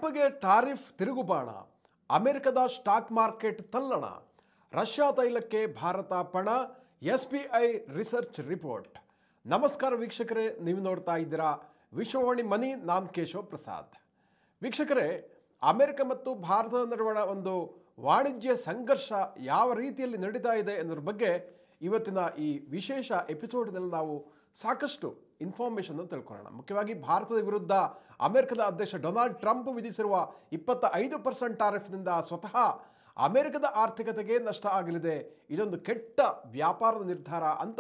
ಟ್ರಂಪ್ಗೆ tariff ತಿರುಗುಬಾಣ, ಅಮೆರಿಕದ stock market ತಲ್ಲಣ, Russia ತೈಲಕ್ಕೆ Bharat ಪಣ, SBI research report. ನಮಸ್ಕಾರ ವೀಕ್ಷಕರೇ, ನೀವು ನೋಡ್ತಾ ಇದ್ದೀರಾ ವಿಶ್ವವಾಣಿ ಮನಿ. ನಾನು ಕೇಶವ ಪ್ರಸಾದ್. ವೀಕ್ಷಕರೇ, ಅಮೆರಿಕ ಮತ್ತು ಭಾರತದ ನಡುವಣ ಒಂದು ವಾಣಿಜ್ಯ ಸಂಘರ್ಷ ಯಾವ ರೀತಿಯಲ್ಲಿ ನಡೀತಾ ಇದೆ ಅನ್ನೋದ್ರ ಬಗ್ಗೆ ಇವತ್ತಿನ ಈ ವಿಶೇಷ ಎಪಿಸೋಡ್ನಲ್ಲಿ ನಾವು ಸಾಕಷ್ಟು ಇನ್ಫಾರ್ಮೇಷನ್ ತಿಳ್ಕೊಳ್ಳೋಣ. ಮುಖ್ಯವಾಗಿ ಭಾರತದ ವಿರುದ್ಧ ಅಮೆರಿಕದ ಅಧ್ಯಕ್ಷ ಡೊನಾಲ್ಡ್ ಟ್ರಂಪ್ ವಿಧಿಸಿರುವ 25% ಟಾರಿಫ್ನಿಂದ ಸ್ವತಃ ಅಮೆರಿಕದ ಆರ್ಥಿಕತೆಗೆ ನಷ್ಟ ಆಗಲಿದೆ. ಇದೊಂದು ಕೆಟ್ಟ ವ್ಯಾಪಾರದ ನಿರ್ಧಾರ ಅಂತ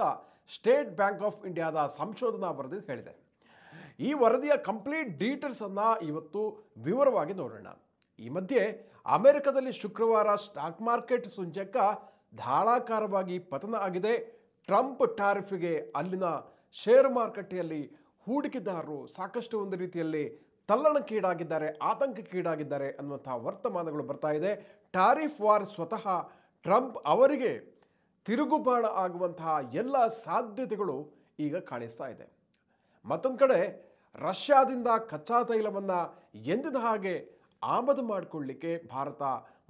ಸ್ಟೇಟ್ ಬ್ಯಾಂಕ್ ಆಫ್ ಇಂಡಿಯಾದ ಸಂಶೋಧನಾ ವರದಿ ಹೇಳಿದೆ. ಈ ವರದಿಯ ಕಂಪ್ಲೀಟ್ ಡೀಟೇಲ್ಸನ್ನು ಇವತ್ತು ವಿವರವಾಗಿ ನೋಡೋಣ. ಈ ಮಧ್ಯೆ ಅಮೆರಿಕದಲ್ಲಿ ಶುಕ್ರವಾರ ಸ್ಟಾಕ್ ಮಾರ್ಕೆಟ್ ಸೂಚ್ಯಂಕ ಧಾರಾಕಾರವಾಗಿ ಪತನ ಆಗಿದೆ. ಟ್ರಂಪ್ ಟಾರಿಫ್ಗೆ ಅಲ್ಲಿನ ಶೇರ್ ಮಾರುಕಟ್ಟೆಯಲ್ಲಿ ಹೂಡಿಕೆದಾರರು ಸಾಕಷ್ಟು ಒಂದು ರೀತಿಯಲ್ಲಿ ತಲ್ಲಣಕ್ಕೀಡಾಗಿದ್ದಾರೆ, ಆತಂಕಕ್ಕೀಡಾಗಿದ್ದಾರೆ ಅನ್ನುವಂಥ ವರ್ತಮಾನಗಳು ಬರ್ತಾ ಇದೆ. ಟಾರಿಫ್ ವಾರ್ ಸ್ವತಃ ಟ್ರಂಪ್ ಅವರಿಗೆ ತಿರುಗುಬಾಣ ಆಗುವಂತಹ ಎಲ್ಲ ಸಾಧ್ಯತೆಗಳು ಈಗ ಕಾಣಿಸ್ತಾ ಇದೆ. ಮತ್ತೊಂದು ಕಡೆ ರಷ್ಯಾದಿಂದ ಕಚ್ಚಾ ತೈಲವನ್ನು ಎಂದಿನ ಹಾಗೆ ಆಮದು ಮಾಡಿಕೊಳ್ಳಲಿಕ್ಕೆ ಭಾರತ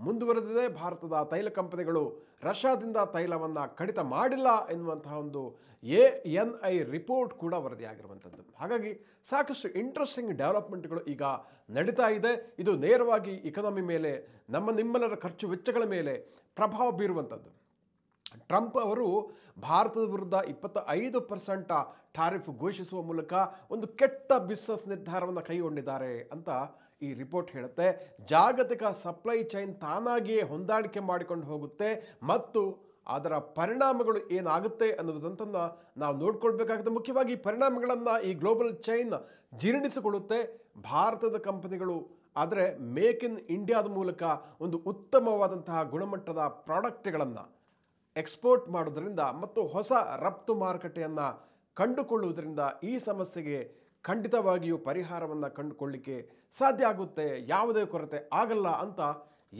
ಮುಂದುವರೆದಿದೆ. ಭಾರತದ ತೈಲ ಕಂಪನಿಗಳು ರಷ್ಯಾದಿಂದ ತೈಲವನ್ನು ಕಡಿತ ಮಾಡಿಲ್ಲ ಎನ್ನುವಂತಹ ಒಂದು ANI ರಿಪೋರ್ಟ್ ಕೂಡ ವರದಿಯಾಗಿರುವಂಥದ್ದು. ಹಾಗಾಗಿ ಸಾಕಷ್ಟು ಇಂಟ್ರೆಸ್ಟಿಂಗ್ ಡೆವಲಪ್ಮೆಂಟ್ಗಳು ಈಗ ನಡೀತಾ ಇದೆ. ಇದು ನೇರವಾಗಿ ಇಕಾನಮಿ ಮೇಲೆ, ನಿಮ್ಮೆಲ್ಲರ ಖರ್ಚು ವೆಚ್ಚಗಳ ಮೇಲೆ ಪ್ರಭಾವ ಬೀರುವಂಥದ್ದು. ಟ್ರಂಪ್ ಅವರು ಭಾರತದ ವಿರುದ್ಧ 25% ಟಾರಿಫ್ ಘೋಷಿಸುವ ಮೂಲಕ ಒಂದು ಕೆಟ್ಟ ಬಿಸ್ನೆಸ್ ನಿರ್ಧಾರವನ್ನು ಕೈಗೊಂಡಿದ್ದಾರೆ ಅಂತ ಈ ರಿಪೋರ್ಟ್ ಹೇಳುತ್ತೆ. ಜಾಗತಿಕ ಸಪ್ಲೈ ಚೈನ್ ತಾನಾಗಿಯೇ ಹೊಂದಾಣಿಕೆ ಮಾಡಿಕೊಂಡು ಹೋಗುತ್ತೆ ಮತ್ತು ಅದರ ಪರಿಣಾಮಗಳು ಏನಾಗುತ್ತೆ ಅನ್ನೋದಂತನ್ನು ನಾವು ನೋಡ್ಕೊಳ್ಬೇಕಾಗುತ್ತೆ. ಮುಖ್ಯವಾಗಿ ಪರಿಣಾಮಗಳನ್ನು ಈ ಗ್ಲೋಬಲ್ ಚೈನ್ ಜೀರ್ಣಿಸಿಕೊಳ್ಳುತ್ತೆ. ಭಾರತದ ಕಂಪನಿಗಳು ಆದರೆ ಮೇಕ್ ಇನ್ ಇಂಡಿಯಾದ ಮೂಲಕ ಒಂದು ಉತ್ತಮವಾದಂತಹ ಗುಣಮಟ್ಟದ ಪ್ರಾಡಕ್ಟ್ಗಳನ್ನು ಎಕ್ಸ್ಪೋರ್ಟ್ ಮಾಡೋದರಿಂದ ಮತ್ತು ಹೊಸ ರಫ್ತು ಮಾರುಕಟ್ಟೆಯನ್ನು ಕಂಡುಕೊಳ್ಳುವುದರಿಂದ ಈ ಸಮಸ್ಯೆಗೆ ಖಂಡಿತವಾಗಿಯೂ ಪರಿಹಾರವನ್ನು ಕಂಡುಕೊಳ್ಳಲಿಕ್ಕೆ ಸಾಧ್ಯ ಆಗುತ್ತೆ, ಯಾವುದೇ ಕೊರತೆ ಆಗಲ್ಲ ಅಂತ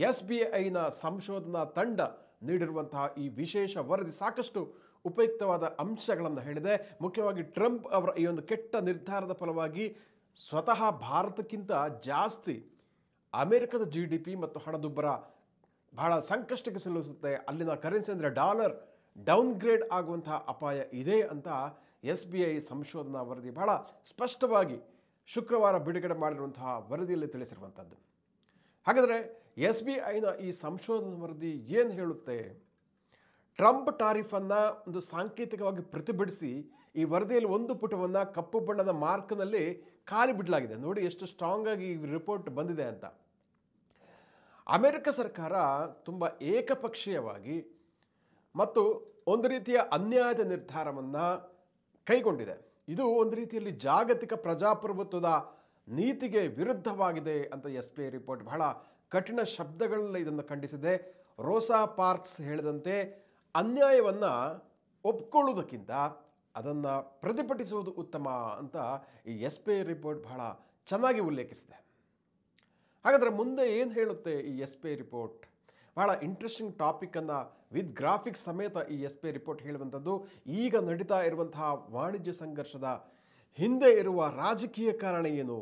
SBIನ ಸಂಶೋಧನಾ ತಂಡ ನೀಡಿರುವಂತಹ ಈ ವಿಶೇಷ ವರದಿ ಸಾಕಷ್ಟು ಉಪಯುಕ್ತವಾದ ಅಂಶಗಳನ್ನು ಹೇಳಿದೆ. ಮುಖ್ಯವಾಗಿ ಟ್ರಂಪ್ ಅವರ ಈ ಒಂದು ಕೆಟ್ಟ ನಿರ್ಧಾರದ ಫಲವಾಗಿ ಸ್ವತಃ ಭಾರತಕ್ಕಿಂತ ಜಾಸ್ತಿ ಅಮೆರಿಕದ GDP ಮತ್ತು ಹಣದುಬ್ಬರ ಬಹಳ ಸಂಕಷ್ಟಕ್ಕೆ ಸಿಲುಕಿಸುತ್ತೆ. ಅಲ್ಲಿನ ಕರೆನ್ಸಿ ಅಂದರೆ ಡಾಲರ್ ಡೌನ್ಗ್ರೇಡ್ ಆಗುವಂತಹ ಅಪಾಯ ಇದೆ ಅಂತ SBI ಸಂಶೋಧನಾ ವರದಿ ಬಹಳ ಸ್ಪಷ್ಟವಾಗಿ ಶುಕ್ರವಾರ ಬಿಡುಗಡೆ ಮಾಡಿರುವಂತಹ ವರದಿಯಲ್ಲಿ ತಿಳಿಸಿರುವಂಥದ್ದು. ಹಾಗಾದರೆ SBIನ ಈ ಸಂಶೋಧನಾ ವರದಿ ಏನು ಹೇಳುತ್ತೆ? ಟ್ರಂಪ್ ಟಾರಿಫನ್ನು ಒಂದು ಸಾಂಕೇತಿಕವಾಗಿ ಪ್ರತಿಭಟಿಸಿ ಈ ವರದಿಯಲ್ಲಿ ಒಂದು ಪುಟವನ್ನು ಕಪ್ಪು ಬಣ್ಣದ ಮಾರ್ಕ್ನಲ್ಲಿ ಖಾಲಿ ಬಿಡಲಾಗಿದೆ. ನೋಡಿ ಎಷ್ಟು ಸ್ಟ್ರಾಂಗ್ ಆಗಿ ಈ ರಿಪೋರ್ಟ್ ಬಂದಿದೆ ಅಂತ. ಅಮೆರಿಕ ಸರ್ಕಾರ ತುಂಬ ಏಕಪಕ್ಷೀಯವಾಗಿ ಮತ್ತು ಒಂದು ರೀತಿಯ ಅನ್ಯಾಯದ ನಿರ್ಧಾರವನ್ನು ಕೈಗೊಂಡಿದೆ. ಇದು ಒಂದು ರೀತಿಯಲ್ಲಿ ಜಾಗತಿಕ ಪ್ರಜಾಪ್ರಭುತ್ವದ ನೀತಿಗೆ ವಿರುದ್ಧವಾಗಿದೆ ಅಂತ SBI ರಿಪೋರ್ಟ್ ಬಹಳ ಕಠಿಣ ಶಬ್ದಗಳಲ್ಲಿ ಇದನ್ನು ಖಂಡಿಸಿದೆ. ರೋಸಾ ಪಾರ್ಕ್ಸ್ ಹೇಳಿದಂತೆ ಅನ್ಯಾಯವನ್ನು ಒಪ್ಕೊಳ್ಳೋದಕ್ಕಿಂತ ಅದನ್ನು ಪ್ರತಿಭಟಿಸುವುದು ಉತ್ತಮ ಅಂತ ಈ SBI ರಿಪೋರ್ಟ್ ಬಹಳ ಚೆನ್ನಾಗಿ ಉಲ್ಲೇಖಿಸಿದೆ. ಹಾಗಾದರೆ ಮುಂದೆ ಏನು ಹೇಳುತ್ತೆ ಈ SBI ರಿಪೋರ್ಟ್? ಬಹಳ ಇಂಟ್ರೆಸ್ಟಿಂಗ್ ಟಾಪಿಕನ್ನು ವಿತ್ ಗ್ರಾಫಿಕ್ಸ್ ಸಮೇತ ಈ SBI ರಿಪೋರ್ಟ್ ಹೇಳುವಂಥದ್ದು. ಈಗ ನಡೀತಾ ಇರುವಂತಹ ವಾಣಿಜ್ಯ ಸಂಘರ್ಷದ ಹಿಂದೆ ಇರುವ ರಾಜಕೀಯ ಕಾರಣ ಏನು?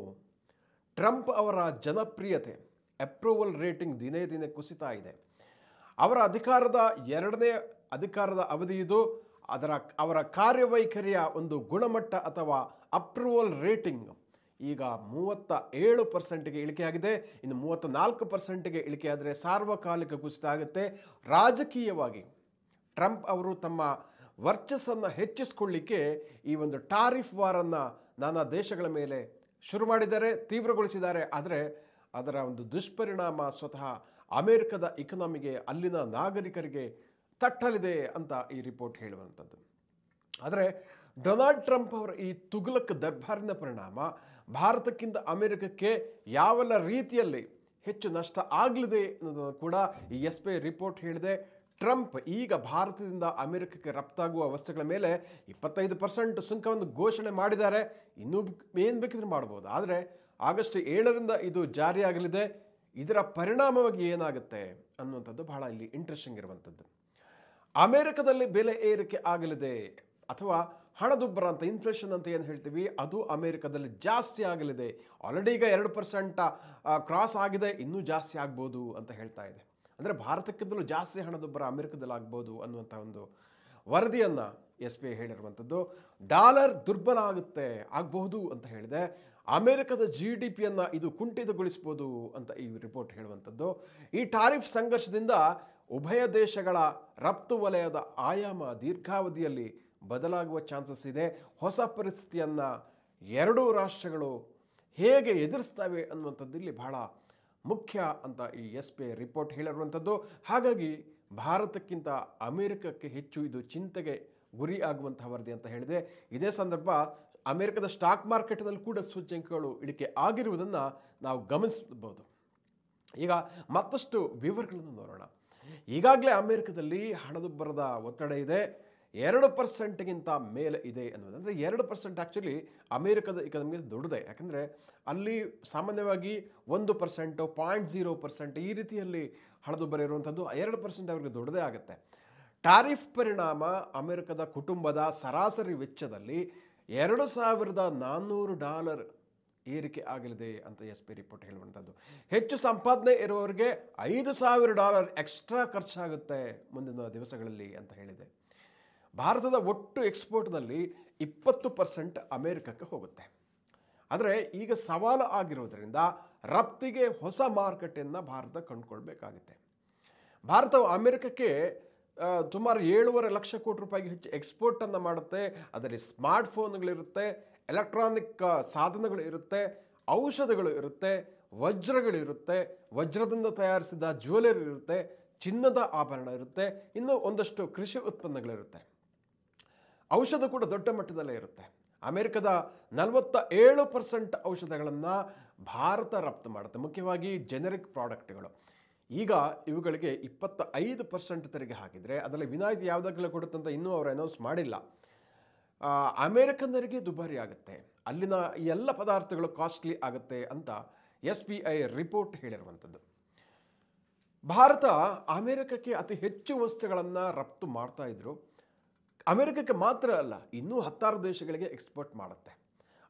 ಟ್ರಂಪ್ ಅವರ ಜನಪ್ರಿಯತೆ, ಅಪ್ರೂವಲ್ ರೇಟಿಂಗ್ ದಿನೇ ದಿನೇ ಕುಸಿತಾ ಇದೆ. ಅವರ ಎರಡನೇ ಅಧಿಕಾರದ ಅವಧಿ ಇದು. ಅವರ ಕಾರ್ಯವೈಖರಿಯ ಒಂದು ಗುಣಮಟ್ಟ ಅಥವಾ ಅಪ್ರೂವಲ್ ರೇಟಿಂಗ್ ಈಗ 37%ಗೆ ಇಳಿಕೆಯಾಗಿದೆ. ಇನ್ನು 34%ಗೆ ಇಳಿಕೆಯಾದರೆ ಸಾರ್ವಕಾಲಿಕ ಕುಸಿತ ಆಗುತ್ತೆ. ರಾಜಕೀಯವಾಗಿ ಟ್ರಂಪ್ ಅವರು ತಮ್ಮ ವರ್ಚಸ್ಸನ್ನು ಹೆಚ್ಚಿಸಿಕೊಳ್ಳಿಕ್ಕೆ ಈ ಒಂದು ಟಾರಿಫ್ ವಾರನ್ನು ನಾನಾ ದೇಶಗಳ ಮೇಲೆ ಶುರು ಮಾಡಿದ್ದಾರೆ, ತೀವ್ರಗೊಳಿಸಿದ್ದಾರೆ. ಆದರೆ ಅದರ ಒಂದು ದುಷ್ಪರಿಣಾಮ ಸ್ವತಃ ಅಮೆರಿಕದ ಇಕಾನಮಿಗೆ, ಅಲ್ಲಿನ ನಾಗರಿಕರಿಗೆ ತಟ್ಟಲಿದೆ ಅಂತ ಈ ರಿಪೋರ್ಟ್ ಹೇಳುವಂಥದ್ದು. ಆದರೆ ಡೊನಾಲ್ಡ್ ಟ್ರಂಪ್ ಅವರ ಈ ತುಘಲಕ್ ದರ್ಬಾರಿನ ಪರಿಣಾಮ ಭಾರತಕ್ಕಿಂತ ಅಮೆರಿಕಕ್ಕೆ ಯಾವೆಲ್ಲ ರೀತಿಯಲ್ಲಿ ಹೆಚ್ಚು ನಷ್ಟ ಆಗಲಿದೆ ಅನ್ನೋದನ್ನು ಕೂಡ ಈ SBI ರಿಪೋರ್ಟ್ ಹೇಳಿದೆ. ಟ್ರಂಪ್ ಈಗ ಭಾರತದಿಂದ ಅಮೆರಿಕಕ್ಕೆ ರಫ್ತಾಗುವ ವಸ್ತುಗಳ ಮೇಲೆ 25% ಸುಂಕವನ್ನು ಘೋಷಣೆ ಮಾಡಿದ್ದಾರೆ. ಇನ್ನೂ ಏನು ಬೇಕಿದ್ರೆ ಮಾಡ್ಬೋದು. ಆದರೆ ಆಗಸ್ಟ್ 7ರಿಂದ ಇದು ಜಾರಿಯಾಗಲಿದೆ. ಇದರ ಪರಿಣಾಮವಾಗಿ ಏನಾಗುತ್ತೆ ಅನ್ನುವಂಥದ್ದು ಬಹಳ ಇಲ್ಲಿ ಇಂಟ್ರೆಸ್ಟಿಂಗ್ ಇರುವಂಥದ್ದು. ಅಮೆರಿಕದಲ್ಲಿ ಬೆಲೆ ಏರಿಕೆ ಆಗಲಿದೆ ಅಥವಾ ಹಣದುಬ್ಬರ ಅಂತ ಇನ್ಫ್ಲೇಷನ್ ಅಂತ ಏನು ಹೇಳ್ತೀವಿ ಅದು ಅಮೆರಿಕದಲ್ಲಿ ಜಾಸ್ತಿ ಆಗಲಿದೆ. ಆಲ್ರೆಡಿ ಈಗ 2% ಕ್ರಾಸ್ ಆಗಿದೆ, ಇನ್ನೂ ಜಾಸ್ತಿ ಆಗ್ಬೋದು ಅಂತ ಹೇಳ್ತಾ ಇದೆ. ಅಂದರೆ ಭಾರತಕ್ಕಿಂತಲೂ ಜಾಸ್ತಿ ಹಣದುಬ್ಬರ ಅಮೆರಿಕದಲ್ಲಿ ಆಗ್ಬೋದು ಅನ್ನುವಂಥ ಒಂದು ವರದಿಯನ್ನು SBI ಹೇಳಿರುವಂಥದ್ದು. ಡಾಲರ್ ದುರ್ಬಲ ಆಗಬಹುದು ಅಂತ ಹೇಳಿದೆ. ಅಮೆರಿಕದ GDPಯನ್ನು ಇದು ಕುಂಠಿತಗೊಳಿಸ್ಬೋದು ಅಂತ ಈ ರಿಪೋರ್ಟ್ ಹೇಳುವಂಥದ್ದು. ಈ ಟಾರಿಫ್ ಸಂಘರ್ಷದಿಂದ ಉಭಯ ದೇಶಗಳ ರಫ್ತು ವಲಯದ ಆಯಾಮ ದೀರ್ಘಾವಧಿಯಲ್ಲಿ ಬದಲಾಗುವ ಚಾನ್ಸಸ್ ಇದೆ. ಹೊಸ ಪರಿಸ್ಥಿತಿಯನ್ನು ಎರಡೂ ರಾಷ್ಟ್ರಗಳು ಹೇಗೆ ಎದುರಿಸ್ತವೆ ಅನ್ನುವಂಥದ್ದು ಇಲ್ಲಿ ಬಹಳ ಮುಖ್ಯ ಅಂತ ಈ SBI ರಿಪೋರ್ಟ್ ಹೇಳಿರುವಂಥದ್ದು. ಹಾಗಾಗಿ ಭಾರತಕ್ಕಿಂತ ಅಮೆರಿಕಕ್ಕೆ ಹೆಚ್ಚು ಇದು ಚಿಂತೆಗೆ ಗುರಿ ಆಗುವಂತಹ ವರದಿ ಅಂತ ಹೇಳಿದೆ. ಇದೇ ಸಂದರ್ಭ ಅಮೆರಿಕದ ಸ್ಟಾಕ್ ಮಾರ್ಕೆಟ್ನಲ್ಲಿ ಕೂಡ ಸೂಚ್ಯಂಕಗಳು ಇಳಿಕೆ ಆಗಿರುವುದನ್ನು ನಾವು ಗಮನಿಸಬಹುದು. ಈಗ ಮತ್ತಷ್ಟು ವಿವರಗಳನ್ನು ನೋಡೋಣ. ಈಗಾಗಲೇ ಅಮೆರಿಕದಲ್ಲಿ ಹಣದುಬ್ಬರದ ಒತ್ತಡ ಇದೆ, 2%ಗಿಂತ ಮೇಲೆ ಇದೆ ಅನ್ನೋದು. ಅಂದರೆ 2% ಆ್ಯಕ್ಚುಲಿ ಅಮೇರಿಕದ ಇಕಾನಮಿಗೆ ದೊಡ್ಡದೇ. ಯಾಕಂದರೆ ಅಲ್ಲಿ ಸಾಮಾನ್ಯವಾಗಿ 1%, 0.0% ಈ ರೀತಿಯಲ್ಲಿ ಹಣದುಬ್ಬರ ಇರುವಂಥದ್ದು. 2% ಅವರಿಗೆ ದೊಡ್ಡದೇ ಆಗುತ್ತೆ. ಟಾರಿಫ್ ಪರಿಣಾಮ ಅಮೆರಿಕದ ಕುಟುಂಬದ ಸರಾಸರಿ ವೆಚ್ಚದಲ್ಲಿ $2,400 ಏರಿಕೆ ಆಗಲಿದೆ ಅಂತ SBI ರಿಪೋರ್ಟ್ ಹೇಳುವಂಥದ್ದು. ಹೆಚ್ಚು ಸಂಪಾದನೆ ಇರುವವರಿಗೆ $5,000 ಎಕ್ಸ್ಟ್ರಾ ಖರ್ಚಾಗುತ್ತೆ ಮುಂದಿನ ದಿವಸಗಳಲ್ಲಿ ಅಂತ ಹೇಳಿದೆ. ಭಾರತದ ಒಟ್ಟು ಎಕ್ಸ್ಪೋರ್ಟ್ನಲ್ಲಿ 20% ಅಮೆರಿಕಕ್ಕೆ ಹೋಗುತ್ತೆ. ಆದರೆ ಈಗ ಸವಾಲು ಆಗಿರೋದ್ರಿಂದ ರಫ್ತಿಗೆ ಹೊಸ ಮಾರುಕಟ್ಟೆಯನ್ನು ಭಾರತ ಕಂಡುಕೊಳ್ಬೇಕಾಗುತ್ತೆ. ಭಾರತವು ಅಮೆರಿಕಕ್ಕೆ ಸುಮಾರು 7.5 ಲಕ್ಷ ಕೋಟಿ ರೂಪಾಯಿಗೆ ಹೆಚ್ಚು ಎಕ್ಸ್ಪೋರ್ಟನ್ನು ಮಾಡುತ್ತೆ. ಅದರಲ್ಲಿ ಸ್ಮಾರ್ಟ್ಫೋನ್ಗಳಿರುತ್ತೆ, ಎಲೆಕ್ಟ್ರಾನಿಕ್ ಸಾಧನಗಳು ಇರುತ್ತೆ, ಔಷಧಗಳು ಇರುತ್ತೆ, ವಜ್ರಗಳಿರುತ್ತೆ, ವಜ್ರದಿಂದ ತಯಾರಿಸಿದ ಜ್ಯುವೆಲರಿ ಇರುತ್ತೆ, ಚಿನ್ನದ ಆಭರಣ ಇರುತ್ತೆ, ಇನ್ನೂ ಒಂದಷ್ಟು ಕೃಷಿ ಉತ್ಪನ್ನಗಳಿರುತ್ತೆ. ಔಷಧ ಕೂಡ ದೊಡ್ಡ ಮಟ್ಟದಲ್ಲೇ ಇರುತ್ತೆ. ಅಮೆರಿಕದ 47% ಔಷಧಗಳನ್ನು ಭಾರತ ರಫ್ತು ಮಾಡುತ್ತೆ, ಮುಖ್ಯವಾಗಿ ಜೆನೆರಿಕ್ ಪ್ರಾಡಕ್ಟ್ಗಳು. ಈಗ ಇವುಗಳಿಗೆ 25% ತೆರಿಗೆ ಹಾಕಿದರೆ ಅದರಲ್ಲಿ ವಿನಾಯಿತಿ ಯಾವುದಾಗಲೂ ಕೊಡುತ್ತಂತ ಇನ್ನೂ ಅವರು ಅನೌನ್ಸ್ ಮಾಡಿಲ್ಲ. ಅಮೇರಿಕನ್ನರಿಗೆ ದುಬಾರಿ ಆಗುತ್ತೆ, ಅಲ್ಲಿನ ಎಲ್ಲ ಪದಾರ್ಥಗಳು ಕಾಸ್ಟ್ಲಿ ಆಗುತ್ತೆ ಅಂತ SBI ರಿಪೋರ್ಟ್ ಹೇಳಿರುವಂಥದ್ದು. ಭಾರತ ಅಮೆರಿಕಕ್ಕೆ ಅತಿ ಹೆಚ್ಚು ವಸ್ತುಗಳನ್ನು ರಫ್ತು ಮಾಡ್ತಾ ಇದ್ರು. ಅಮೆರಿಕಕ್ಕೆ ಮಾತ್ರ ಅಲ್ಲ, ಇನ್ನೂ 16 ದೇಶಗಳಿಗೆ ಎಕ್ಸ್ಪೋರ್ಟ್ ಮಾಡುತ್ತೆ.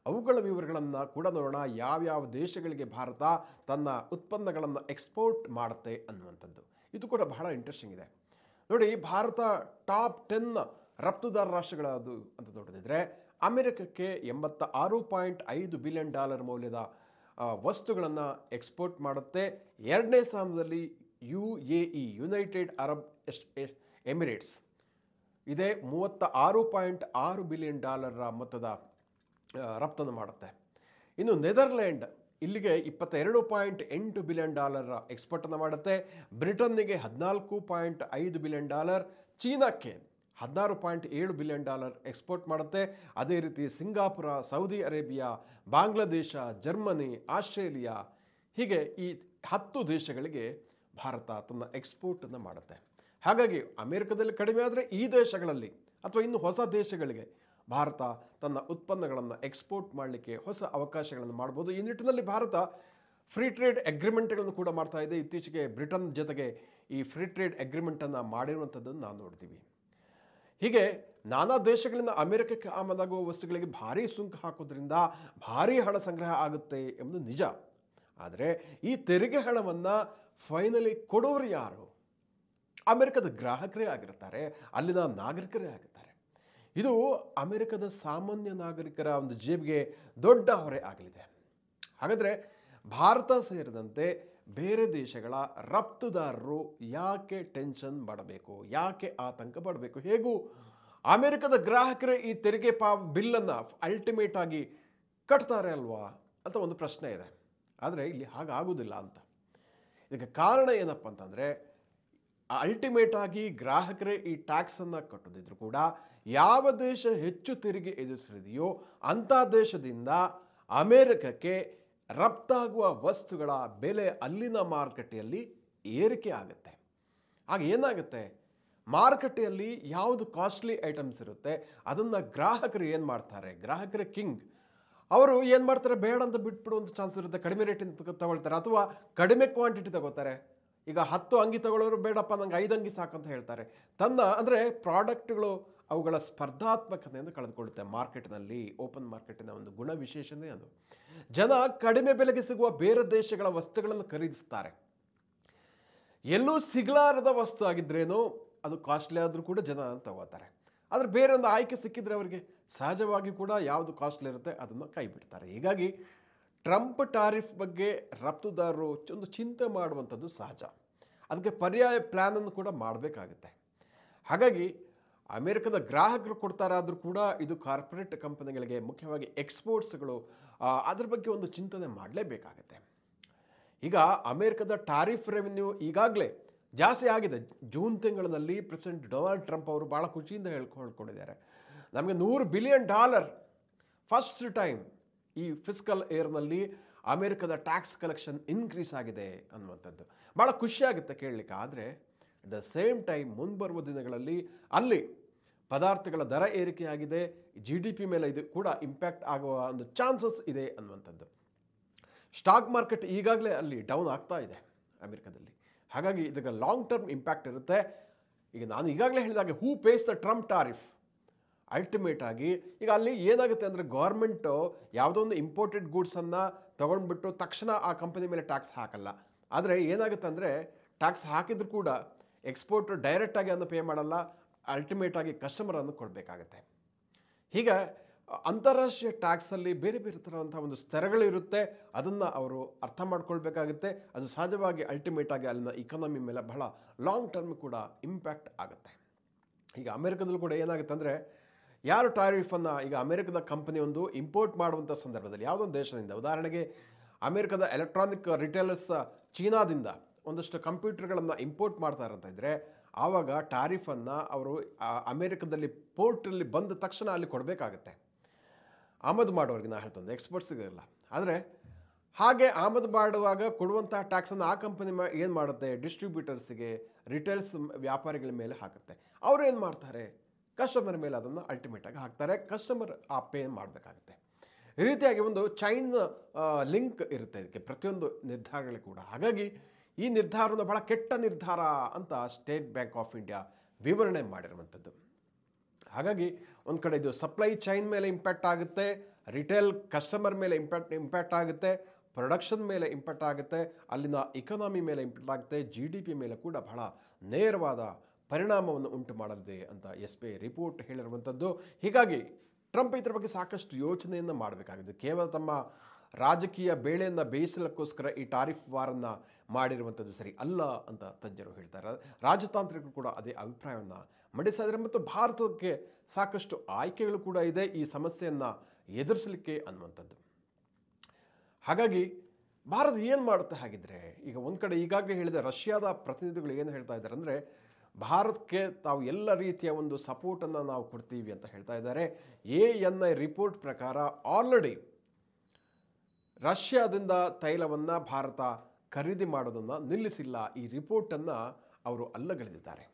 ಅವುಗಳ ವಿವರಗಳನ್ನು ಕೂಡ ನೋಡೋಣ. ಯಾವ್ಯಾವ ದೇಶಗಳಿಗೆ ಭಾರತ ತನ್ನ ಉತ್ಪನ್ನಗಳನ್ನು ಎಕ್ಸ್ಪೋರ್ಟ್ ಮಾಡುತ್ತೆ ಅನ್ನುವಂಥದ್ದು. ಇದು ಕೂಡ ಬಹಳ ಇಂಟ್ರೆಸ್ಟಿಂಗ್ ಇದೆ. ನೋಡಿ, ಭಾರತ ಟಾಪ್ 10 ರಫ್ತುದಾರ ರಾಷ್ಟ್ರಗಳದು ಅಂತ ನೋಡಿದ್ರೆ ಅಮೆರಿಕಕ್ಕೆ $86.5 ಬಿಲಿಯನ್ ಮೌಲ್ಯದ ವಸ್ತುಗಳನ್ನು ಎಕ್ಸ್ಪೋರ್ಟ್ ಮಾಡುತ್ತೆ. 2ನೇ ಸ್ಥಾನದಲ್ಲಿ UAE, ಯುನೈಟೆಡ್ ಅರಬ್ ಎಮಿರೇಟ್ಸ್ ಇದೇ $36.6 ಬಿಲಿಯನ್ ಮೊತ್ತದ ರಫ್ತನ್ನು ಮಾಡುತ್ತೆ. ಇನ್ನು ನೆದರ್ಲ್ಯಾಂಡ್ ಇಲ್ಲಿಗೆ $22.8 ಬಿಲಿಯನ್ ಎಕ್ಸ್ಪೋರ್ಟನ್ನು ಮಾಡುತ್ತೆ. ಬ್ರಿಟನ್ನಿಗೆ $14.5 ಬಿಲಿಯನ್, ಚೀನಾಕ್ಕೆ $16.7 ಬಿಲಿಯನ್ ಎಕ್ಸ್ಪೋರ್ಟ್ ಮಾಡುತ್ತೆ. ಅದೇ ರೀತಿ Singapore, Saudi Arabia, Bangladesh, Germany, Australia ಹೀಗೆ ಈ 10 ದೇಶಗಳಿಗೆ ಭಾರತ ತನ್ನ ಎಕ್ಸ್ಪೋರ್ಟನ್ನು ಮಾಡುತ್ತೆ. ಹಾಗಾಗಿ ಅಮೆರಿಕದಲ್ಲಿ ಕಡಿಮೆ ಆದರೆ ಈ ದೇಶಗಳಲ್ಲಿ ಅಥವಾ ಇನ್ನು ಹೊಸ ದೇಶಗಳಿಗೆ ಭಾರತ ತನ್ನ ಉತ್ಪನ್ನಗಳನ್ನು ಎಕ್ಸ್ಪೋರ್ಟ್ ಮಾಡಲಿಕ್ಕೆ ಹೊಸ ಅವಕಾಶಗಳನ್ನು ಮಾಡ್ಬೋದು. ಈ ನಿಟ್ಟಿನಲ್ಲಿ ಭಾರತ ಫ್ರೀ ಟ್ರೇಡ್ ಅಗ್ರಿಮೆಂಟ್ಗಳನ್ನು ಕೂಡ ಮಾಡ್ತಾ ಇದೆ. ಇತ್ತೀಚೆಗೆ ಬ್ರಿಟನ್ ಜೊತೆಗೆ ಈ ಫ್ರೀ ಟ್ರೇಡ್ ಅಗ್ರಿಮೆಂಟನ್ನು ಮಾಡಿರುವಂಥದ್ದನ್ನು ನಾವು ನೋಡ್ತೀವಿ. ಹೀಗೆ ನಾನಾ ದೇಶಗಳಿಂದ ಅಮೆರಿಕಕ್ಕೆ ಆಮದಾಗುವ ವಸ್ತುಗಳಿಗೆ ಭಾರೀ ಸುಂಕ ಹಾಕೋದ್ರಿಂದ ಭಾರೀ ಹಣ ಸಂಗ್ರಹ ಆಗುತ್ತೆ ಎಂಬುದು ನಿಜ. ಆದರೆ ಈ ತೆರಿಗೆ ಹಣವನ್ನು ಫೈನಲಿ ಕೊಡೋರು ಯಾರು? ಅಮೆರಿಕದ ಗ್ರಾಹಕರೇ ಆಗಿರ್ತಾರೆ, ಅಲ್ಲಿನ ನಾಗರಿಕರೇ ಆಗಿರ್ತಾರೆ. ಇದು ಅಮೆರಿಕದ ಸಾಮಾನ್ಯ ನಾಗರಿಕರ ಒಂದು ಜೇಬಿಗೆ ದೊಡ್ಡ ಹೊರೆ ಆಗಲಿದೆ. ಹಾಗಾದರೆ ಭಾರತ ಸೇರಿದಂತೆ ಬೇರೆ ದೇಶಗಳ ರಫ್ತುದಾರರು ಯಾಕೆ ಟೆನ್ಷನ್ ಪಡಬೇಕು, ಯಾಕೆ ಆತಂಕ ಪಡಬೇಕು? ಹೇಗೂ ಅಮೆರಿಕದ ಗ್ರಾಹಕರೇ ಈ ತೆರಿಗೆ ಬಿಲ್ಲನ್ನು ಅಲ್ಟಿಮೇಟ್ ಆಗಿ ಕಟ್ತಾರೆ ಅಲ್ವಾ ಅಂತ ಒಂದು ಪ್ರಶ್ನೆ ಇದೆ. ಆದರೆ ಇಲ್ಲಿ ಹಾಗಾಗುವುದಿಲ್ಲ ಅಂತ. ಇದಕ್ಕೆ ಕಾರಣ ಏನಪ್ಪ ಅಂತಂದರೆ, ಅಲ್ಟಿಮೇಟ್ ಆಗಿ ಗ್ರಾಹಕರೇ ಈ ಟ್ಯಾಕ್ಸನ್ನು ಕಟ್ಟೋದಿದ್ರು ಕೂಡ ಯಾವ ದೇಶ ಹೆಚ್ಚು ತೆರಿಗೆ ಎದುರಿಸಲಿದೆಯೋ ಅಂಥ ದೇಶದಿಂದ ಅಮೆರಿಕಕ್ಕೆ ರಫ್ತಾಗುವ ವಸ್ತುಗಳ ಬೆಲೆ ಅಲ್ಲಿನ ಮಾರುಕಟ್ಟೆಯಲ್ಲಿ ಏರಿಕೆ ಆಗುತ್ತೆ. ಆಗ ಏನಾಗುತ್ತೆ, ಮಾರುಕಟ್ಟೆಯಲ್ಲಿ ಯಾವುದು ಕಾಸ್ಟ್ಲಿ ಐಟಮ್ಸ್ ಇರುತ್ತೆ ಅದನ್ನು ಗ್ರಾಹಕರು ಏನು ಮಾಡ್ತಾರೆ, ಗ್ರಾಹಕರ ಕಿಂಗ್ ಅವರು ಏನು ಮಾಡ್ತಾರೆ, ಬೇಡ ಅಂತ ಬಿಟ್ಬಿಡುವಂಥ ಚಾನ್ಸ್ ಇರುತ್ತೆ. ಕಡಿಮೆ ರೇಟಿಂದ ತಗೊಳ್ತಾರೆ ಅಥವಾ ಕಡಿಮೆ ಕ್ವಾಂಟಿಟಿ ತಗೋತಾರೆ. ಈಗ 10 ಅಂಗಿ ತಗೊಳ್ಳೋರು ಬೇಡಪ್ಪ ನಂಗೆ 5 ಅಂಗಿ ಸಾಕಂತ ಹೇಳ್ತಾರೆ. ಅಂದರೆ ಪ್ರಾಡಕ್ಟ್ಗಳು ಅವುಗಳ ಸ್ಪರ್ಧಾತ್ಮಕತೆಯನ್ನು ಕಳೆದುಕೊಳ್ಳುತ್ತೆ. ಮಾರ್ಕೆಟ್ನಲ್ಲಿ, ಓಪನ್ ಮಾರ್ಕೆಟಿನ ಒಂದು ಗುಣ ವಿಶೇಷನೇ ಅದು. ಜನ ಕಡಿಮೆ ಬೆಲೆಗೆ ಸಿಗುವ ಬೇರೆ ದೇಶಗಳ ವಸ್ತುಗಳನ್ನು ಖರೀದಿಸ್ತಾರೆ. ಎಲ್ಲೂ ಸಿಗಲಾರದ ವಸ್ತು ಆಗಿದ್ರೇನೋ ಅದು ಕಾಸ್ಟ್ಲಿ ಆದರೂ ಕೂಡ ಜನ ತಗೋತಾರೆ. ಆದರೆ ಬೇರೆ ಒಂದು ಆಯ್ಕೆ ಸಿಕ್ಕಿದ್ರೆ ಅವರಿಗೆ ಸಹಜವಾಗಿ ಕೂಡ ಯಾವುದು ಕಾಸ್ಟ್ಲಿ ಇರುತ್ತೆ ಅದನ್ನು ಕೈ ಬಿಡ್ತಾರೆ. ಹೀಗಾಗಿ ಟ್ರಂಪ್ ಟಾರಿಫ್ ಬಗ್ಗೆ ರಫ್ತುದಾರರು ಒಂದು ಚಿಂತೆ ಮಾಡುವಂಥದ್ದು ಸಹಜ. ಅದಕ್ಕೆ ಪರ್ಯಾಯ ಪ್ಲ್ಯಾನನ್ನು ಕೂಡ ಮಾಡಬೇಕಾಗುತ್ತೆ. ಹಾಗಾಗಿ ಅಮೆರಿಕದ ಗ್ರಾಹಕರು ಕೊಡ್ತಾರಾದರೂ ಕೂಡ ಇದು ಕಾರ್ಪೊರೇಟ್ ಕಂಪನಿಗಳಿಗೆ, ಮುಖ್ಯವಾಗಿ ಎಕ್ಸ್ಪೋರ್ಟ್ಸ್ಗಳು, ಅದ್ರ ಬಗ್ಗೆ ಒಂದು ಚಿಂತನೆ ಮಾಡಲೇಬೇಕಾಗುತ್ತೆ. ಈಗ ಅಮೆರಿಕದ ಟಾರಿಫ್ ರೆವೆನ್ಯೂ ಈಗಾಗಲೇ ಜಾಸ್ತಿ ಆಗಿದೆ. ಜೂನ್ ತಿಂಗಳಿನಲ್ಲಿ ಪ್ರೆಸಿಡೆಂಟ್ ಡೊನಾಲ್ಡ್ ಟ್ರಂಪ್ ಅವರು ಭಾಳ ಖುಷಿಯಿಂದ ಹೇಳ್ಕೊಂಡಿದ್ದಾರೆ, ನಮಗೆ $100 ಬಿಲಿಯನ್ ಫಸ್ಟ್ ಟೈಮ್ ಈ ಫಿಸ್ಕಲ್ ಇಯರ್ನಲ್ಲಿ ಅಮೆರಿಕದ ಟ್ಯಾಕ್ಸ್ ಕಲೆಕ್ಷನ್ ಇನ್ಕ್ರೀಸ್ ಆಗಿದೆ ಅನ್ನುವಂಥದ್ದು ಭಾಳ ಖುಷಿಯಾಗುತ್ತೆ ಕೇಳಲಿಕ್ಕೆ. ಆದರೆ ಅಟ್ ದ ಸೇಮ್ ಟೈಮ್ ಮುಂಬರುವ ದಿನಗಳಲ್ಲಿ ಅಲ್ಲಿ ಪದಾರ್ಥಗಳ ದರ ಏರಿಕೆಯಾಗಿದೆ, GDP ಮೇಲೆ ಇದು ಕೂಡ ಇಂಪ್ಯಾಕ್ಟ್ ಆಗುವ ಒಂದು ಚಾನ್ಸಸ್ ಇದೆ ಅನ್ನುವಂಥದ್ದು. ಸ್ಟಾಕ್ ಮಾರ್ಕೆಟ್ ಈಗಾಗಲೇ ಅಲ್ಲಿ ಡೌನ್ ಆಗ್ತಾ ಇದೆ ಅಮೆರಿಕದಲ್ಲಿ. ಹಾಗಾಗಿ ಇದಕ್ಕೆ ಲಾಂಗ್ ಟರ್ಮ್ ಇಂಪ್ಯಾಕ್ಟ್ ಇರುತ್ತೆ. ಈಗ ನಾನು ಈಗಾಗಲೇ ಹೇಳಿದಾಗೆ who pays the Trump tariff, ultimate ಆಗಿ ಈಗ ಅಲ್ಲಿ ಏನಾಗುತ್ತೆ ಅಂದರೆ ಗೌರ್ಮೆಂಟು ಯಾವುದೋ ಒಂದು ಇಂಪೋರ್ಟೆಡ್ ಗೂಡ್ಸನ್ನು ತೊಗೊಂಡ್ಬಿಟ್ಟು ತಕ್ಷಣ ಆ ಕಂಪನಿ ಮೇಲೆ ಟ್ಯಾಕ್ಸ್ ಹಾಕಲ್ಲ. ಆದರೆ ಏನಾಗುತ್ತೆ ಅಂದರೆ ಟ್ಯಾಕ್ಸ್ ಹಾಕಿದ್ರು ಕೂಡ ಎಕ್ಸ್ಪೋರ್ಟ್ ಡೈರೆಕ್ಟಾಗಿ ಅದನ್ನು ಪೇ ಮಾಡಲ್ಲ, ಅಲ್ಟಿಮೇಟಾಗಿ ಕಸ್ಟಮರನ್ನು ಕೊಡಬೇಕಾಗತ್ತೆ. ಹೀಗೆ ಅಂತಾರಾಷ್ಟ್ರೀಯ ಟ್ಯಾಕ್ಸಲ್ಲಿ ಬೇರೆ ಬೇರೆ ಥರವಂಥ ಒಂದು ಸ್ತರಗಳಿರುತ್ತೆ, ಅದನ್ನು ಅವರು ಅರ್ಥ ಮಾಡ್ಕೊಳ್ಬೇಕಾಗುತ್ತೆ. ಅದು ಸಹಜವಾಗಿ ಅಲ್ಟಿಮೇಟಾಗಿ ಅಲ್ಲಿನ ಇಕಾನಮಿ ಮೇಲೆ ಬಹಳ ಲಾಂಗ್ ಟರ್ಮ್ ಕೂಡ ಇಂಪ್ಯಾಕ್ಟ್ ಆಗುತ್ತೆ. ಈಗ ಅಮೆರಿಕದಲ್ಲೂ ಕೂಡ ಏನಾಗುತ್ತೆ ಅಂದರೆ ಯಾರು ಟಾರಿಫನ್ನು ಈಗ ಅಮೆರಿಕದ ಕಂಪನಿ ಒಂದು ಇಂಪೋರ್ಟ್ ಮಾಡುವಂಥ ಸಂದರ್ಭದಲ್ಲಿ ಯಾವುದೊಂದು ದೇಶದಿಂದ, ಉದಾಹರಣೆಗೆ ಅಮೆರಿಕದ ಎಲೆಕ್ಟ್ರಾನಿಕ್ ರಿಟೇಲರ್ಸ್ ಚೀನಾದಿಂದ ಒಂದಷ್ಟು ಕಂಪ್ಯೂಟರ್ಗಳನ್ನು ಇಂಪೋರ್ಟ್ ಮಾಡ್ತಾರೆ ಅಂತ ಇದ್ದರೆ ಆವಾಗ ಟಾರಿಫನ್ನು ಅವರು ಅಮೆರಿಕದಲ್ಲಿ ಪೋರ್ಟಲ್ಲಿ ಬಂದ ತಕ್ಷಣ ಅಲ್ಲಿ ಕೊಡಬೇಕಾಗತ್ತೆ. ಆಮದು ಮಾಡೋರಿಗೆ ನಾನು ಹೇಳ್ತಂದೆ, ಎಕ್ಸ್ಪೋರ್ಟ್ಸ್ಗೆಲ್ಲ. ಆದರೆ ಹಾಗೆ ಆಮದು ಮಾಡುವಾಗ ಕೊಡುವಂಥ ಟ್ಯಾಕ್ಸನ್ನು ಆ ಕಂಪನಿ ಏನು ಮಾಡುತ್ತೆ, ಡಿಸ್ಟ್ರಿಬ್ಯೂಟರ್ಸಿಗೆ, ರಿಟೇಲ್ಸ್ ವ್ಯಾಪಾರಿಗಳ ಮೇಲೆ ಹಾಕುತ್ತೆ. ಅವರು ಏನು ಮಾಡ್ತಾರೆ, ಕಸ್ಟಮರ್ ಮೇಲೆ ಅದನ್ನು ಅಲ್ಟಿಮೇಟಾಗಿ ಹಾಕ್ತಾರೆ, ಕಸ್ಟಮರ್ ಆ ಪೇ ಮಾಡಬೇಕಾಗುತ್ತೆ. ಈ ರೀತಿಯಾಗಿ ಒಂದು ಚೈನ್ ಲಿಂಕ್ ಇರುತ್ತೆ ಇದಕ್ಕೆ ಪ್ರತಿಯೊಂದು ನಿರ್ಧಾರಗಳು ಕೂಡ. ಹಾಗಾಗಿ ಈ ನಿರ್ಧಾರವನ್ನು ಬಹಳ ಕೆಟ್ಟ ನಿರ್ಧಾರ ಅಂತ ಸ್ಟೇಟ್ ಬ್ಯಾಂಕ್ ಆಫ್ ಇಂಡಿಯಾ ವಿವರಣೆ ಮಾಡಿರುವಂಥದ್ದು. ಹಾಗಾಗಿ ಒಂದು ಕಡೆ ಇದು ಸಪ್ಲೈ ಚೈನ್ ಮೇಲೆ ಇಂಪ್ಯಾಕ್ಟ್ ಆಗುತ್ತೆ, ರಿಟೇಲ್ ಕಸ್ಟಮರ್ ಮೇಲೆ ಇಂಪ್ಯಾಕ್ಟ್ ಆಗುತ್ತೆ, ಪ್ರೊಡಕ್ಷನ್ ಮೇಲೆ ಇಂಪ್ಯಾಕ್ಟ್ ಆಗುತ್ತೆ, ಅಲ್ಲಿನ ಇಕಾನಮಿ ಮೇಲೆ ಇಂಪ್ಯಾಕ್ಟ್ ಆಗುತ್ತೆ, GDP ಮೇಲೆ ಕೂಡ ಬಹಳ ನೇರವಾದ ಪರಿಣಾಮವನ್ನು ಉಂಟು ಮಾಡಲಿದೆ ಅಂತ SBI ರಿಪೋರ್ಟ್ ಹೇಳಿರುವಂಥದ್ದು. ಹೀಗಾಗಿ ಟ್ರಂಪ್ ಇದರ ಬಗ್ಗೆ ಸಾಕಷ್ಟು ಯೋಚನೆಯನ್ನು ಮಾಡಬೇಕಾಗಿದೆ. ಕೇವಲ ತಮ್ಮ ರಾಜಕೀಯ ಬೇಳೆಯನ್ನು ಬೇಯಿಸಲಿಕ್ಕೋಸ್ಕರ ಈ ಟಾರಿಫ್ ವಾರನ್ನು ಮಾಡಿರುವಂಥದ್ದು ಸರಿ ಅಲ್ಲ ಅಂತ ತಜ್ಞರು ಹೇಳ್ತಾರೆ. ರಾಜತಾಂತ್ರಿಕರು ಕೂಡ ಅದೇ ಅಭಿಪ್ರಾಯವನ್ನು ಮಂಡಿಸಿದ್ದಾರೆ. ಮತ್ತು ಭಾರತಕ್ಕೆ ಸಾಕಷ್ಟು ಆಯ್ಕೆಗಳು ಕೂಡ ಇದೆ ಈ ಸಮಸ್ಯೆಯನ್ನು ಎದುರಿಸಲಿಕ್ಕೆ ಅನ್ನುವಂಥದ್ದು. ಹಾಗಾಗಿ ಭಾರತ ಏನು ಮಾಡುತ್ತೆ ಹಾಗಿದ್ರೆ, ಈಗ ಒಂದು ಕಡೆ ಈಗಾಗಲೇ ಹೇಳಿದೆ, ರಷ್ಯಾದ ಪ್ರತಿನಿಧಿಗಳು ಏನು ಹೇಳ್ತಾ ಇದ್ದಾರೆ ಅಂದರೆ ಭಾರತಕ್ಕೆ ತಾವು ಎಲ್ಲ ರೀತಿಯ ಒಂದು ಸಪೋರ್ಟನ್ನು ನಾವು ಕೊಡ್ತೀವಿ ಅಂತ ಹೇಳ್ತಾ ಇದ್ದಾರೆ. ANI ರಿಪೋರ್ಟ್ ಪ್ರಕಾರ ಆಲ್ರೆಡಿ ರಷ್ಯಾದಿಂದ ತೈಲವನ್ನು ಭಾರತ ಖರೀದಿ ಮಾಡೋದನ್ನು ನಿಲ್ಲಿಸಿಲ್ಲ. ಈ ರಿಪೋರ್ಟನ್ನು ಅವರು ಅಲ್ಲಗಳೆದಿದ್ದಾರೆ.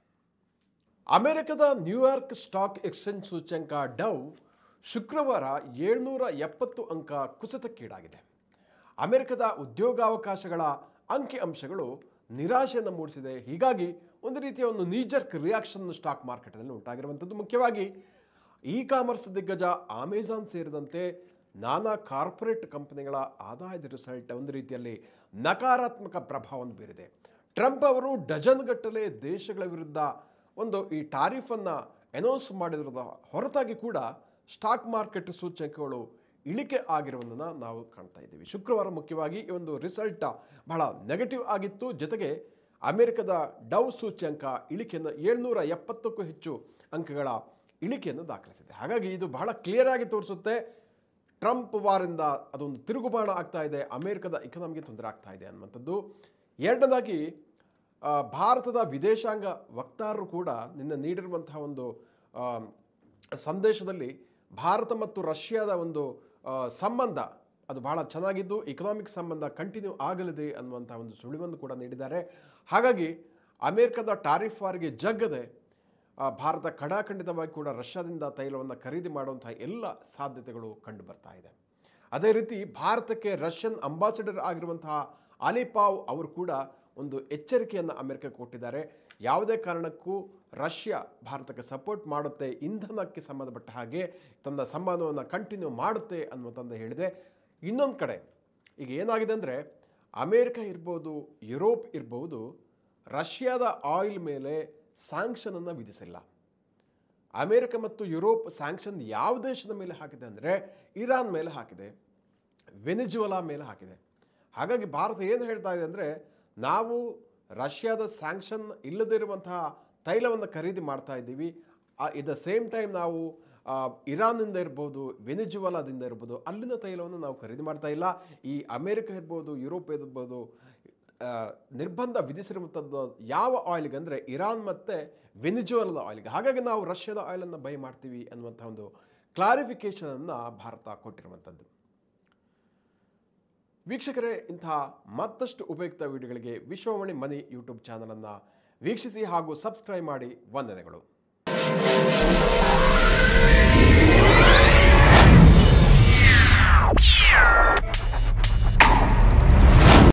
ಅಮೆರಿಕದ ನ್ಯೂಯಾರ್ಕ್ ಸ್ಟಾಕ್ ಎಕ್ಸ್ಚೇಂಜ್ ಸೂಚ್ಯಂಕ ಡೌ ಶುಕ್ರವಾರ 770 ಅಂಕ ಕುಸಿತಕ್ಕೀಡಾಗಿದೆ. ಅಮೆರಿಕದ ಉದ್ಯೋಗಾವಕಾಶಗಳ ಅಂಕಿಅಂಶಗಳು ನಿರಾಶೆಯನ್ನು ಮೂಡಿಸಿದೆ. ಹೀಗಾಗಿ ಒಂದು ರೀತಿಯ ಒಂದು ನೀಜರ್ಕ್ ರಿಯಾಕ್ಷನ್ ಸ್ಟಾಕ್ ಮಾರ್ಕೆಟ್ನಲ್ಲಿ ಉಂಟಾಗಿರುವಂಥದ್ದು. ಮುಖ್ಯವಾಗಿ ಕಾಮರ್ಸ್ ದಿಗ್ಗಜ ಅಮೆಜಾನ್ ಸೇರಿದಂತೆ ನಾನಾ ಕಾರ್ಪೊರೇಟ್ ಕಂಪನಿಗಳ ಆದಾಯದ ರಿಸಲ್ಟ್ ಒಂದು ರೀತಿಯಲ್ಲಿ ನಕಾರಾತ್ಮಕ ಪ್ರಭಾವವನ್ನು ಬೀರಿದೆ. ಟ್ರಂಪ್ ಅವರು ಡಜನ್ಗಟ್ಟಲೆ ದೇಶಗಳ ವಿರುದ್ಧ ಒಂದು ಈ ಟಾರಿಫನ್ನು ಅನೌನ್ಸ್ ಮಾಡಿರೋದ ಹೊರತಾಗಿ ಕೂಡ ಸ್ಟಾಕ್ ಮಾರ್ಕೆಟ್ ಸೂಚ್ಯಂಕಗಳು ಇಳಿಕೆ ಆಗಿರುವುದನ್ನು ನಾವು ಕಾಣ್ತಾ ಇದ್ದೀವಿ. ಶುಕ್ರವಾರ ಮುಖ್ಯವಾಗಿ ಈ ಒಂದು ರಿಸಲ್ಟ್ ಬಹಳ ನೆಗೆಟಿವ್ ಆಗಿತ್ತು. ಜೊತೆಗೆ ಅಮೆರಿಕದ ಡೌ ಸೂಚ್ಯಂಕ ಇಳಿಕೆಯನ್ನು 770ಕ್ಕೂ ಹೆಚ್ಚು ಅಂಕಗಳ ಇಳಿಕೆಯನ್ನು ದಾಖಲಿಸಿದೆ. ಹಾಗಾಗಿ ಇದು ಬಹಳ ಕ್ಲಿಯರ್ ಆಗಿ ತೋರಿಸುತ್ತೆ ಟ್ರಂಪ್ ವಾರಿಂದ ಅದೊಂದು ತಿರುಗುಬಾಣ ಆಗ್ತಾ ಇದೆ, ಅಮೆರಿಕದ ಇಕಾನಮಿಗೆ ತೊಂದರೆ ಆಗ್ತಾ ಇದೆ ಅನ್ನುವಂಥದ್ದು. ಎರಡನೇದಾಗಿ ಭಾರತದ ವಿದೇಶಾಂಗ ವಕ್ತಾರರು ಕೂಡ ನಿನ್ನೆ ನೀಡಿರುವಂತಹ ಒಂದು ಸಂದೇಶದಲ್ಲಿ ಭಾರತ ಮತ್ತು ರಷ್ಯಾದ ಒಂದು ಸಂಬಂಧ ಅದು ಬಹಳ ಚೆನ್ನಾಗಿದ್ದು ಇಕನಾಮಿಕ್ ಸಂಬಂಧ ಕಂಟಿನ್ಯೂ ಆಗಲಿದೆ ಅನ್ನುವಂಥ ಒಂದು ಸುಳಿವನ್ನು ಕೂಡ ನೀಡಿದ್ದಾರೆ. ಹಾಗಾಗಿ ಅಮೆರಿಕದ ಟಾರಿಫ್ ವಾರಿಗೆ ಜಗ್ಗದೆ ಭಾರತ ಖಡಾಖಂಡಿತವಾಗಿ ಕೂಡ ರಷ್ಯಾದಿಂದ ತೈಲವನ್ನು ಖರೀದಿ ಮಾಡುವಂಥ ಎಲ್ಲ ಸಾಧ್ಯತೆಗಳು ಕಂಡು ಬರ್ತಾ ಇದೆ. ಅದೇ ರೀತಿ ಭಾರತಕ್ಕೆ ರಷ್ಯನ್ ಅಂಬಾಸಿಡರ್ ಆಗಿರುವಂತಹ ಅಲಿಪಾವ್ ಅವರು ಕೂಡ ಒಂದು ಎಚ್ಚರಿಕೆಯನ್ನು ಅಮೆರಿಕ ಕೊಟ್ಟಿದ್ದಾರೆ. ಯಾವುದೇ ಕಾರಣಕ್ಕೂ ರಷ್ಯಾ ಭಾರತಕ್ಕೆ ಸಪೋರ್ಟ್ ಮಾಡುತ್ತೆ, ಇಂಧನಕ್ಕೆ ಸಂಬಂಧಪಟ್ಟ ಹಾಗೆ ತನ್ನ ಸಂಬಂಧವನ್ನು ಕಂಟಿನ್ಯೂ ಮಾಡುತ್ತೆ ಅನ್ನುವಂಥದ್ದು ಹೇಳಿದೆ. ಇನ್ನೊಂದು ಕಡೆ ಈಗ ಏನಾಗಿದೆ ಅಂದರೆ ಅಮೇರಿಕ ಇರ್ಬೋದು, ಯುರೋಪ್ ಇರ್ಬೋದು, ರಷ್ಯಾದ ಆಯಿಲ್ ಮೇಲೆ ಸ್ಯಾಂಕ್ಷನನ್ನು ವಿಧಿಸಿಲ್ಲ. ಅಮೇರಿಕ ಮತ್ತು ಯುರೋಪ್ ಸ್ಯಾಂಕ್ಷನ್ ಯಾವ ದೇಶದ ಮೇಲೆ ಹಾಕಿದೆ ಅಂದರೆ ಇರಾನ್ ಮೇಲೆ ಹಾಕಿದೆ, ವೆನಿಜುವೆಲಾ ಮೇಲೆ ಹಾಕಿದೆ. ಹಾಗಾಗಿ ಭಾರತ ಏನು ಹೇಳ್ತಾ ಇದೆ ಅಂದರೆ ನಾವು ರಷ್ಯಾದ ಸ್ಯಾಂಕ್ಷನ್ ಇಲ್ಲದಿರುವಂತಹ ತೈಲವನ್ನು ಖರೀದಿ ಮಾಡ್ತಾ ಇದ್ದೀವಿ. ಇಟ್ ದ ಸೇಮ್ ಟೈಮ್ ನಾವು ಇರಾನ್ನಿಂದ ಇರ್ಬೋದು, ವೆನಿಜುವೆಲಾದಿಂದ ಇರ್ಬೋದು, ಅಲ್ಲಿನ ತೈಲವನ್ನು ನಾವು ಖರೀದಿ ಮಾಡ್ತಾ ಇಲ್ಲ. ಈ ಅಮೇರಿಕ ಇರ್ಬೋದು, ಯುರೋಪ್ ಇರ್ಬೋದು, ನಿರ್ಬಂಧ ವಿಧಿಸಿರುವಂಥದ್ದು ಯಾವ ಆಯಿಲ್ಗೆ ಅಂದರೆ ಇರಾನ್ ಮತ್ತು ವೆನಿಜುವೆಲಾದ ಆಯಿಲ್ಗೆ. ಹಾಗಾಗಿ ನಾವು ರಷ್ಯಾದ ಆಯಿಲನ್ನು ಬೈ ಮಾಡ್ತೀವಿ ಅನ್ನುವಂಥ ಒಂದು ಕ್ಲಾರಿಫಿಕೇಷನನ್ನು ಭಾರತ ಕೊಟ್ಟಿರುವಂಥದ್ದು. ವೀಕ್ಷಕರೇ, ಇಂತಹ ಮತ್ತಷ್ಟು ಉಪಯುಕ್ತ ವಿಡಿಯೋಗಳಿಗೆ ವಿಶ್ವವಾಣಿ ಮನಿ ಯೂಟ್ಯೂಬ್ ಚಾನಲನ್ನು ವೀಕ್ಷಿಸಿ ಹಾಗೂ ಸಬ್ಸ್ಕ್ರೈಬ್ ಮಾಡಿ. ವಂದನೆಗಳು.